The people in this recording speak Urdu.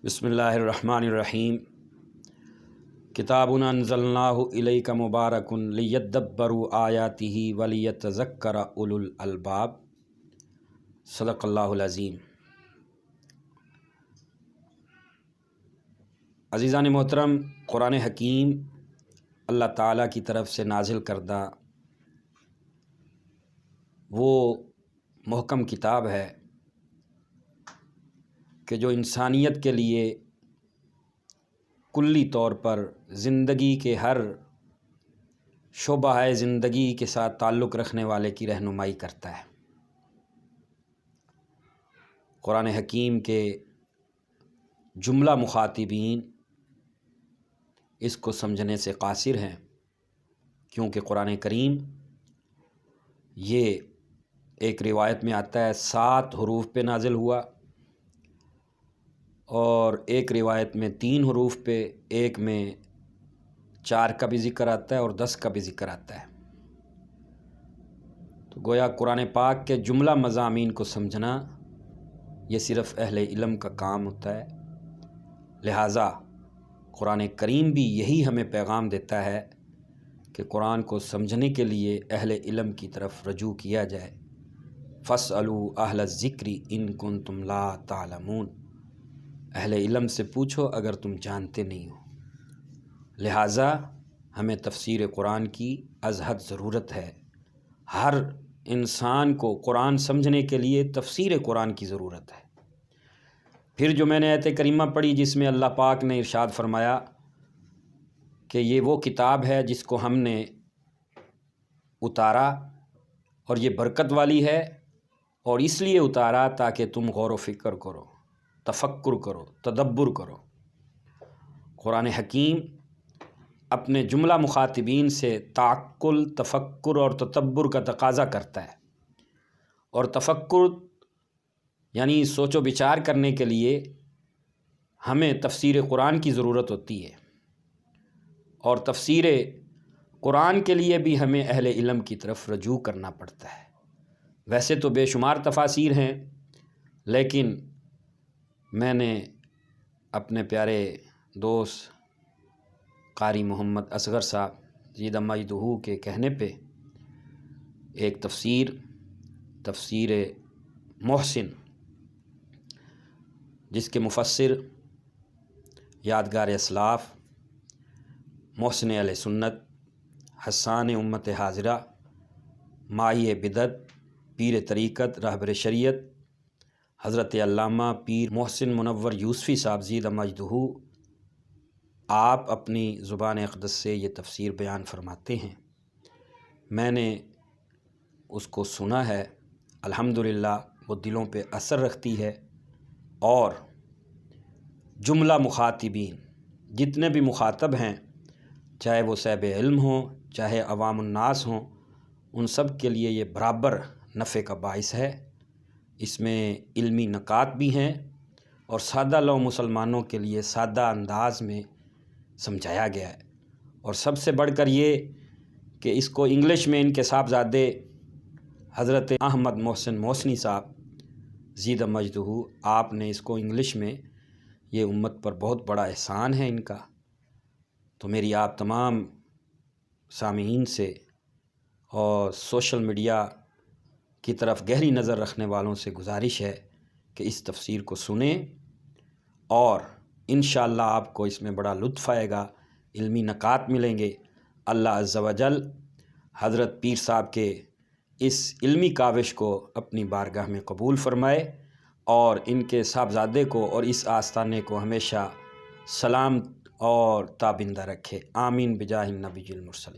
بسم اللہ الرحمن الرحیم۔ کتاب انزلناہ الیک مبارک لیدبروا آیاتہ ولیتذکر اولو الالباب۔ صدق اللہ العظیم۔ عزیزان محترم، قرآن حکیم اللہ تعالیٰ کی طرف سے نازل کردہ وہ محکم کتاب ہے کہ جو انسانیت کے لیے کلی طور پر زندگی کے ہر شعبہ زندگی کے ساتھ تعلق رکھنے والے کی رہنمائی کرتا ہے۔ قرآن حکیم کے جملہ مخاطبین اس کو سمجھنے سے قاصر ہیں، کیونکہ قرآن کریم یہ ایک روایت میں آتا ہے 7 حروف پہ نازل ہوا، اور ایک روایت میں 3 حروف پہ، ایک میں 4 کا بھی ذکر آتا ہے اور 10 کا بھی ذکر آتا ہے۔ تو گویا قرآن پاک کے جملہ مضامین کو سمجھنا یہ صرف اہل علم کا کام ہوتا ہے، لہٰذا قرآن کریم بھی یہی ہمیں پیغام دیتا ہے کہ قرآن کو سمجھنے کے لیے اہل علم کی طرف رجوع کیا جائے۔ فاسألوا اہل الذکر ان کنتم لا تعلمون، اہل علم سے پوچھو اگر تم جانتے نہیں ہو۔ لہٰذا ہمیں تفسیر قرآن کی از حد ضرورت ہے۔ ہر انسان کو قرآن سمجھنے کے لیے تفسیر قرآن کی ضرورت ہے۔ پھر جو میں نے آیت کریمہ پڑھی جس میں اللہ پاک نے ارشاد فرمایا کہ یہ وہ کتاب ہے جس کو ہم نے اتارا اور یہ برکت والی ہے، اور اس لیے اتارا تاکہ تم غور و فکر کرو، تفکر کرو، تدبر کرو۔ قرآن حکیم اپنے جملہ مخاطبین سے تعقل، تفکر اور تدبر کا تقاضا کرتا ہے، اور تفکر یعنی سوچ و بچار کرنے کے لیے ہمیں تفسیر قرآن کی ضرورت ہوتی ہے، اور تفسیر قرآن کے لیے بھی ہمیں اہل علم کی طرف رجوع کرنا پڑتا ہے۔ ویسے تو بے شمار تفاسیر ہیں، لیکن میں نے اپنے پیارے دوست قاری محمد اصغر صاحب زید مجدہ کے کہنے پہ ایک تفسیر محسن، جس کے مفسر یادگار اسلاف، محسن علیہ سنت، حسان امت حاضرہ، مائی بدعت، پیر طریقت، رہبر شریعت حضرت علامہ پیر محسن منور یوسفی صاحب زید مجدہ، آپ اپنی زبان اقدس سے یہ تفسیر بیان فرماتے ہیں۔ میں نے اس کو سنا ہے، الحمدللہ وہ دلوں پہ اثر رکھتی ہے، اور جملہ مخاطبین جتنے بھی مخاطب ہیں، چاہے وہ صاحب علم ہوں، چاہے عوام الناس ہوں، ان سب کے لیے یہ برابر نفع کا باعث ہے۔ اس میں علمی نکات بھی ہیں، اور سادہ لو مسلمانوں کے لیے سادہ انداز میں سمجھایا گیا ہے، اور سب سے بڑھ کر یہ کہ اس کو انگلش میں ان کے صاحبزادے حضرت احمد محسن موسنی صاحب زید مجدہ، آپ نے اس کو انگلش میں، یہ امت پر بہت بڑا احسان ہے ان کا۔ تو میری آپ تمام سامعین سے اور سوشل میڈیا کی طرف گہری نظر رکھنے والوں سے گزارش ہے کہ اس تفسیر کو سنیں، اور انشاءاللہ آپ کو اس میں بڑا لطف آئے گا، علمی نکات ملیں گے۔ اللہ عز و جل حضرت پیر صاحب کے اس علمی کاوش کو اپنی بارگاہ میں قبول فرمائے، اور ان کے صاحبزادے کو اور اس آستانے کو ہمیشہ سلام اور تابندہ رکھے۔ آمین بجاہ النبی المرسلین۔